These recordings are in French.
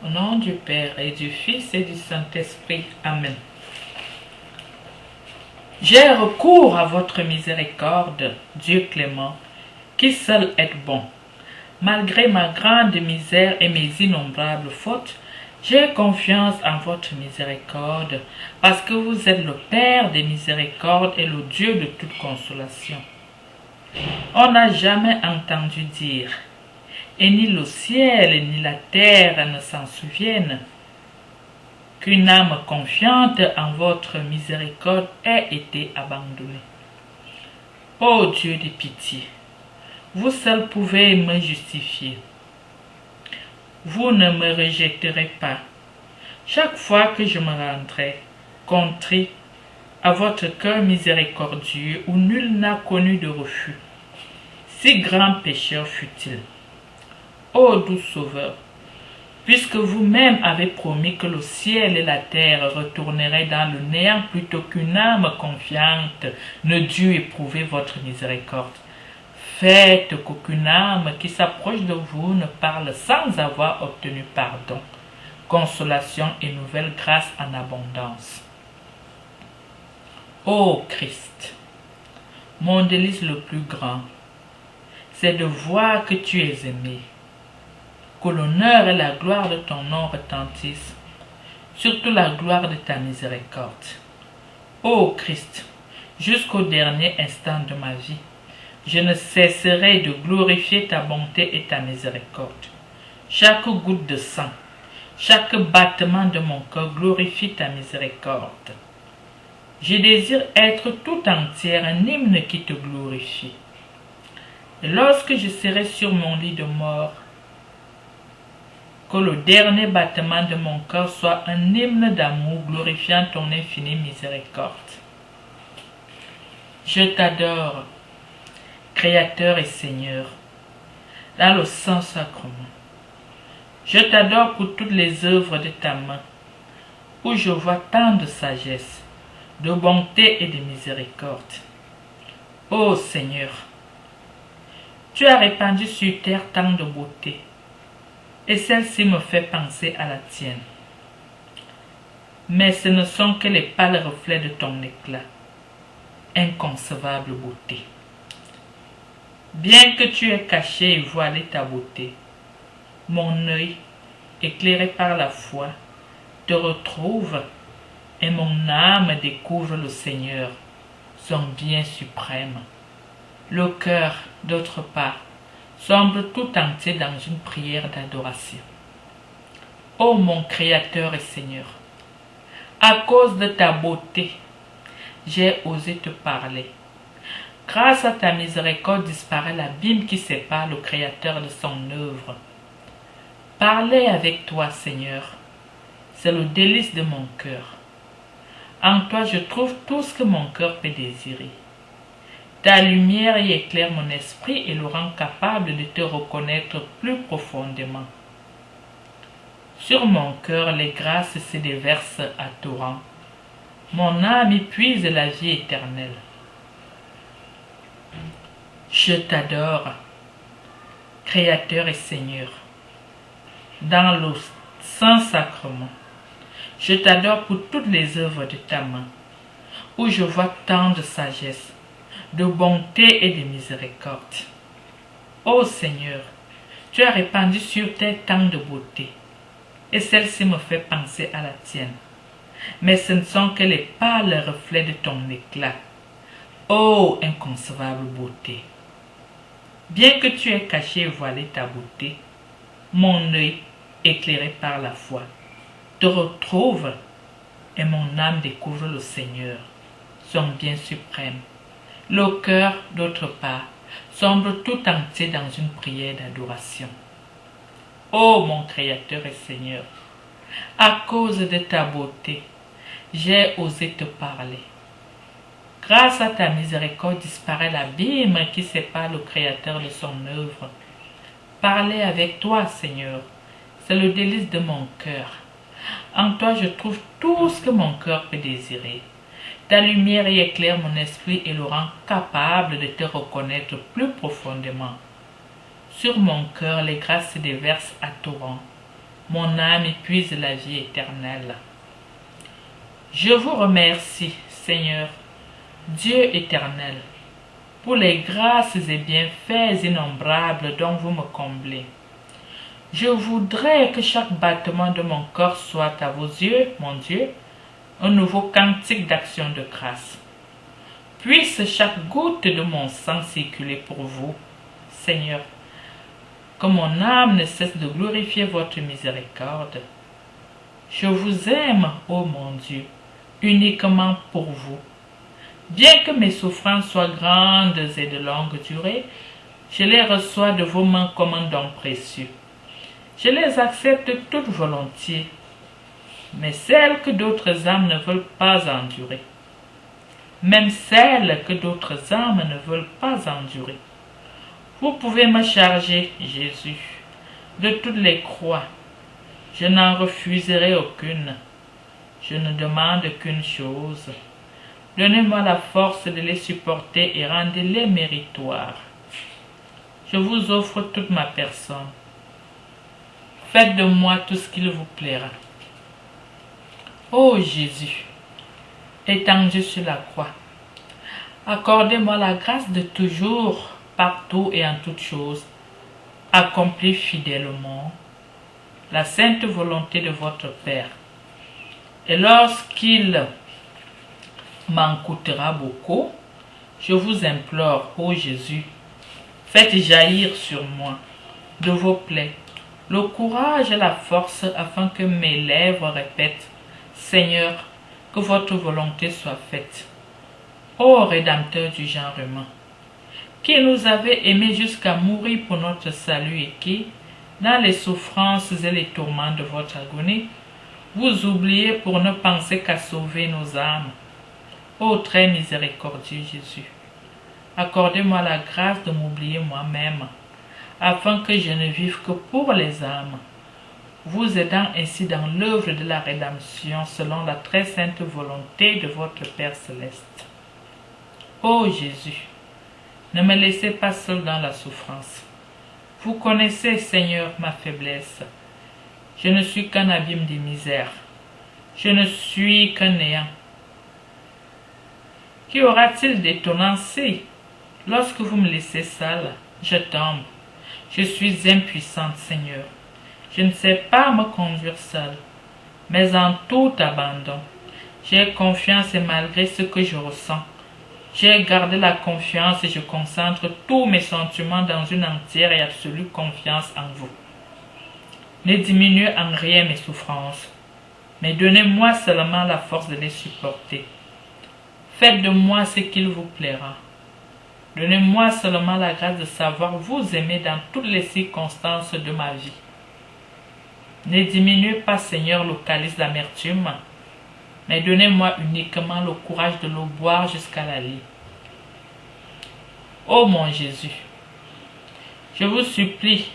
Au nom du Père et du Fils et du Saint-Esprit. Amen. J'ai recours à votre miséricorde, Dieu clément, qui seul est bon. Malgré ma grande misère et mes innombrables fautes, j'ai confiance en votre miséricorde, parce que vous êtes le Père des miséricordes et le Dieu de toute consolation. On n'a jamais entendu dire, et ni le ciel ni la terre ne s'en souviennent, qu'une âme confiante en votre miséricorde ait été abandonnée. Ô Dieu de pitié, vous seul pouvez me justifier. Vous ne me rejetterez pas. Chaque fois que je me rendrai contrit à votre cœur miséricordieux où nul n'a connu de refus, si grand pécheur fut-il. Ô doux Sauveur, puisque vous-même avez promis que le ciel et la terre retourneraient dans le néant plutôt qu'une âme confiante ne dût éprouver votre miséricorde, faites qu'aucune âme qui s'approche de vous ne parle sans avoir obtenu pardon, consolation et nouvelle grâce en abondance. Ô Christ, mon délice le plus grand, c'est de voir que tu es aimé, que l'honneur et la gloire de ton nom retentissent, surtout la gloire de ta miséricorde. Ô Christ, jusqu'au dernier instant de ma vie, je ne cesserai de glorifier ta bonté et ta miséricorde. Chaque goutte de sang, chaque battement de mon cœur glorifie ta miséricorde. Je désire être tout entière un hymne qui te glorifie. Et lorsque je serai sur mon lit de mort, que le dernier battement de mon cœur soit un hymne d'amour glorifiant ton infinie miséricorde. Je t'adore, Créateur et Seigneur, dans le Saint-Sacrement. Je t'adore pour toutes les œuvres de ta main, où je vois tant de sagesse, de bonté et de miséricorde. Ô Seigneur, tu as répandu sur terre tant de beauté, et celle-ci me fait penser à la tienne. Mais ce ne sont que les pâles reflets de ton éclat, inconcevable beauté. Bien que tu aies caché et voilé ta beauté, mon œil, éclairé par la foi, te retrouve et mon âme découvre le Seigneur, son bien suprême. Le cœur, d'autre part, semble tout entier dans une prière d'adoration. Ô mon Créateur et Seigneur, à cause de ta beauté, j'ai osé te parler. Grâce à ta miséricorde disparaît l'abîme qui sépare le Créateur de son œuvre. Parler avec toi, Seigneur, c'est le délice de mon cœur. En toi, je trouve tout ce que mon cœur peut désirer. Ta lumière y éclaire mon esprit et le rend capable de te reconnaître plus profondément. Sur mon cœur, les grâces se déversent à torrents. Mon âme y puise la vie éternelle. Je t'adore, Créateur et Seigneur, dans le Saint-Sacrement. Je t'adore pour toutes les œuvres de ta main, où je vois tant de sagesse, de bonté et de miséricorde. Ô Seigneur, tu as répandu sur terre tant de beauté, et celle-ci me fait penser à la tienne. Mais ce ne sont que les pâles reflets de ton éclat. Ô inconcevable beauté! Bien que tu aies caché et voilé ta beauté, mon œil, éclairé par la foi, te retrouve et mon âme découvre le Seigneur, son bien suprême. Le cœur, d'autre part, semble tout entier dans une prière d'adoration. Ô mon Créateur et Seigneur, à cause de ta beauté, j'ai osé te parler. Grâce à ta miséricorde disparaît l'abîme qui sépare le Créateur de son œuvre. Parler avec toi, Seigneur, c'est le délice de mon cœur. En toi, je trouve tout ce que mon cœur peut désirer. Ta lumière y éclaire mon esprit et le rend capable de te reconnaître plus profondément. Sur mon cœur, les grâces se déversent à torrents. mon âme épuise la vie éternelle. Je vous remercie, Seigneur, Dieu éternel, pour les grâces et bienfaits innombrables dont vous me comblez. Je voudrais que chaque battement de mon corps soit à vos yeux, mon Dieu, un nouveau cantique d'action de grâce. Puisse chaque goutte de mon sang circuler pour vous, Seigneur, que mon âme ne cesse de glorifier votre miséricorde. Je vous aime, ô mon Dieu, uniquement pour vous. Bien que mes souffrances soient grandes et de longue durée, je les reçois de vos mains comme un don précieux. Je les accepte toutes volontiers, mais celles que d'autres âmes ne veulent pas endurer. Même celles que d'autres âmes ne veulent pas endurer. Vous pouvez me charger, Jésus, de toutes les croix. Je n'en refuserai aucune. Je ne demande qu'une chose. Donnez-moi la force de les supporter et rendez-les méritoires. Je vous offre toute ma personne. Faites de moi tout ce qu'il vous plaira. Ô Jésus, étendu sur la croix, accordez-moi la grâce de toujours, partout et en toutes choses, accomplir fidèlement la sainte volonté de votre Père. Et lorsqu'il m'en coûtera beaucoup, je vous implore, ô Jésus, faites jaillir sur moi, de vos plaies, le courage et la force afin que mes lèvres répètent, Seigneur, que votre volonté soit faite. Ô Rédempteur du genre humain, qui nous avez aimés jusqu'à mourir pour notre salut et qui, dans les souffrances et les tourments de votre agonie, vous oubliez pour ne penser qu'à sauver nos âmes. Ô très miséricordieux Jésus, accordez-moi la grâce de m'oublier moi-même, afin que je ne vive que pour les âmes, vous aidant ainsi dans l'œuvre de la rédemption selon la très sainte volonté de votre Père céleste. Ô Jésus, ne me laissez pas seul dans la souffrance. Vous connaissez, Seigneur, ma faiblesse. Je ne suis qu'un abîme de misère. Je ne suis qu'un néant. Qu'y aura-t-il d'étonnant si, lorsque vous me laissez seul, je tombe? Je suis impuissante, Seigneur. Je ne sais pas me conduire seul, mais en tout abandon, j'ai confiance et malgré ce que je ressens, j'ai gardé la confiance et je concentre tous mes sentiments dans une entière et absolue confiance en vous. Ne diminuez en rien mes souffrances, mais donnez-moi seulement la force de les supporter. Faites de moi ce qu'il vous plaira. Donnez-moi seulement la grâce de savoir vous aimer dans toutes les circonstances de ma vie. Ne diminuez pas, Seigneur, le calice d'amertume, mais donnez-moi uniquement le courage de l'eau boire jusqu'à la lie. Ô mon Jésus, je vous supplie,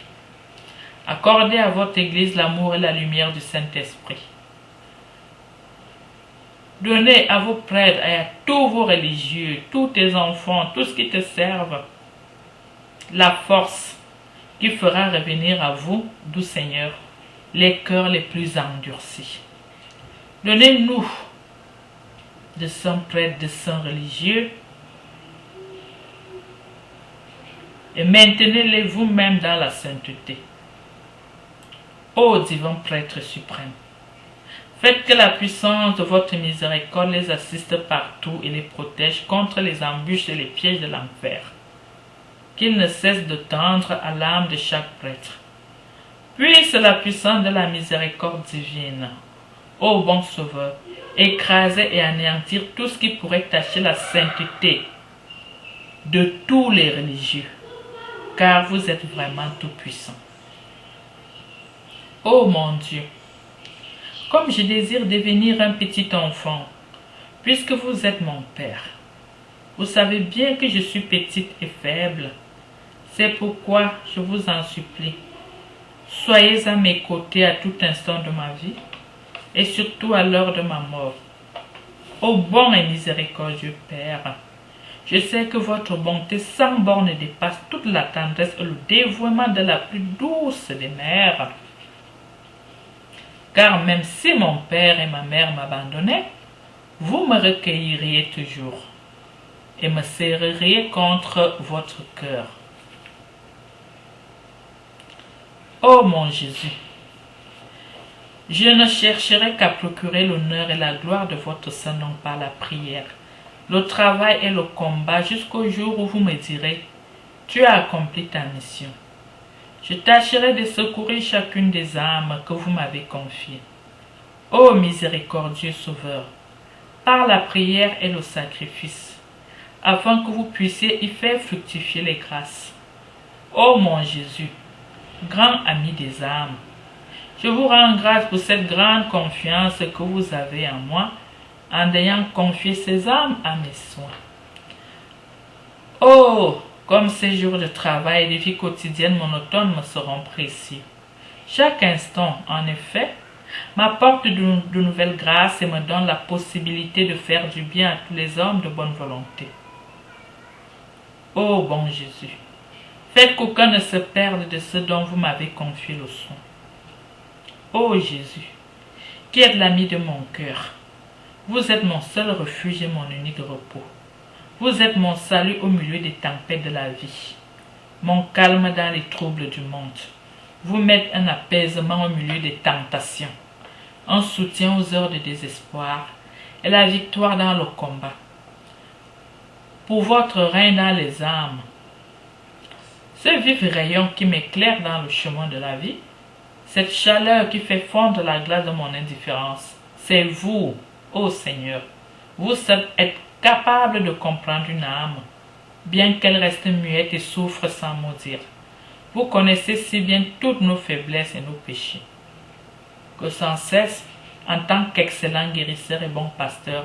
accordez à votre Église l'amour et la lumière du Saint-Esprit. Donnez à vos prêtres et à tous vos religieux, tous tes enfants, tous qui te servent, la force qui fera revenir à vous, doux Seigneur, les cœurs les plus endurcis. Donnez-nous de saints prêtres, de saints religieux, et maintenez-les vous-même dans la sainteté. Ô divin prêtre suprême, faites que la puissance de votre miséricorde les assiste partout et les protège contre les embûches et les pièges de l'enfer. Qu'il ne cesse de tendre à l'âme de chaque prêtre. Puisse la puissance de la miséricorde divine, ô bon Sauveur, écraser et anéantir tout ce qui pourrait tacher la sainteté de tous les religieux, car vous êtes vraiment tout-puissant. Ô mon Dieu, comme je désire devenir un petit enfant, puisque vous êtes mon Père, vous savez bien que je suis petite et faible. C'est pourquoi je vous en supplie, soyez à mes côtés à tout instant de ma vie, et surtout à l'heure de ma mort. Ô bon et miséricordieux Père, je sais que votre bonté sans borne dépasse toute la tendresse et le dévouement de la plus douce des mères. car même si mon père et ma mère m'abandonnaient, vous me recueilleriez toujours et me serreriez contre votre cœur. Ô mon Jésus, je ne chercherai qu'à procurer l'honneur et la gloire de votre Saint-Nom par la prière, le travail et le combat jusqu'au jour où vous me direz, tu as accompli ta mission. Je tâcherai de secourir chacune des âmes que vous m'avez confiées. Ô miséricordieux Sauveur, par la prière et le sacrifice, afin que vous puissiez y faire fructifier les grâces. Ô mon Jésus, grand ami des âmes, je vous rends grâce pour cette grande confiance que vous avez en moi, en ayant confié ces âmes à mes soins. Oh, comme ces jours de travail et de vie quotidienne monotone me seront précieux. Chaque instant, en effet, m'apporte de nouvelles grâces et me donne la possibilité de faire du bien à tous les hommes de bonne volonté. Ô bon Jésus, faites qu'aucun ne se perde de ce dont vous m'avez confié le soin. Ô Jésus, qui êtes l'ami de mon cœur, vous êtes mon seul refuge et mon unique repos. Vous êtes mon salut au milieu des tempêtes de la vie, mon calme dans les troubles du monde. Vous m'êtes un apaisement au milieu des tentations, un soutien aux heures de désespoir et la victoire dans le combat. Pour votre règne dans les âmes, ce vif rayon qui m'éclaire dans le chemin de la vie, cette chaleur qui fait fondre la glace de mon indifférence, c'est vous, ô Seigneur. Vous seul êtes capable de comprendre une âme, bien qu'elle reste muette et souffre sans mot dire. Vous connaissez si bien toutes nos faiblesses et nos péchés, que sans cesse, en tant qu'excellent guérisseur et bon pasteur,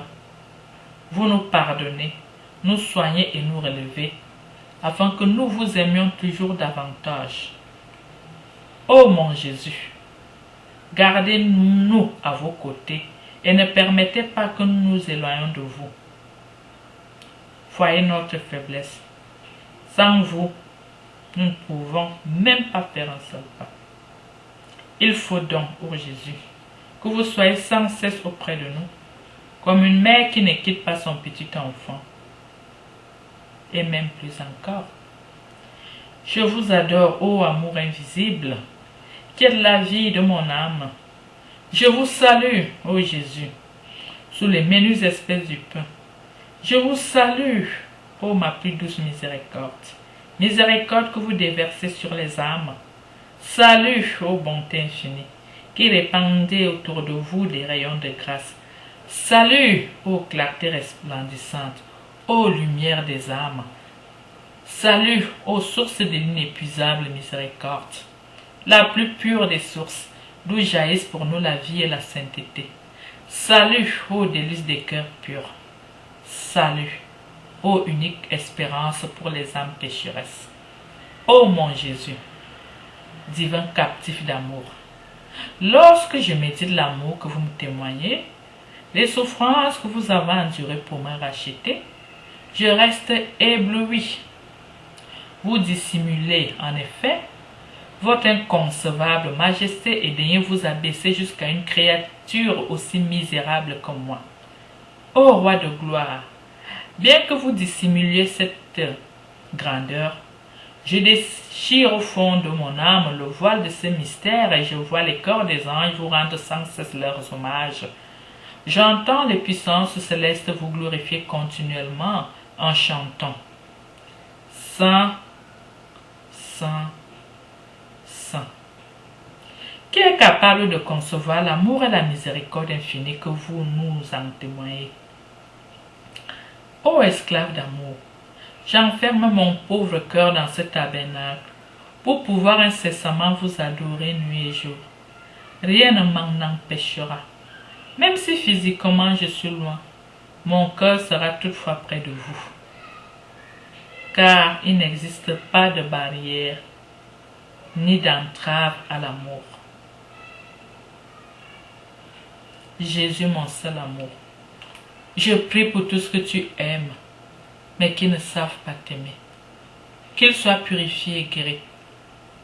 vous nous pardonnez, nous soignez et nous relevez, afin que nous vous aimions toujours davantage. Ô mon Jésus, gardez-nous à vos côtés et ne permettez pas que nous nous éloignions de vous. Voyez notre faiblesse. Sans vous, nous ne pouvons même pas faire un seul pas. Il faut donc, ô Jésus, que vous soyez sans cesse auprès de nous, comme une mère qui ne quitte pas son petit enfant. Et même plus encore. Je vous adore, ô amour invisible, qui est la vie de mon âme. Je vous salue, ô Jésus, sous les menus espèces du pain. Je vous salue, ô ma plus douce miséricorde, miséricorde que vous déversez sur les âmes. Salut, ô bonté infinie, qui répandez autour de vous des rayons de grâce. Salut, ô clarté resplendissante, ô lumière des âmes. Salut, ô source de l'inépuisable miséricorde, la plus pure des sources, d'où jaillissent pour nous la vie et la sainteté. Salut, ô délice des cœurs purs. Salut, ô unique espérance pour les âmes pécheresses. Ô mon Jésus, divin captif d'amour, lorsque je médite l'amour que vous me témoignez, les souffrances que vous avez endurées pour me racheter, je reste ébloui. Vous dissimulez, en effet, votre inconcevable majesté et daignez vous abaisser jusqu'à une créature aussi misérable que moi. Ô roi de gloire, bien que vous dissimuliez cette grandeur, je déchire au fond de mon âme le voile de ce mystère et je vois les corps des anges vous rendre sans cesse leurs hommages. J'entends les puissances célestes vous glorifier continuellement en chantant. Saint, Saint, Saint. Qui est capable de concevoir l'amour et la miséricorde infinie que vous nous en témoignez? Ô esclave d'amour, j'enferme mon pauvre cœur dans ce tabernacle pour pouvoir incessamment vous adorer nuit et jour. Rien ne m'en empêchera. Même si physiquement je suis loin, mon cœur sera toutefois près de vous. Car il n'existe pas de barrière ni d'entrave à l'amour. Jésus, mon seul amour, je prie pour tous que tu aimes, mais qui ne savent pas t'aimer. Qu'ils soient purifiés et guéris,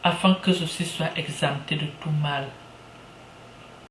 afin que ceux-ci soient exemptés de tout mal.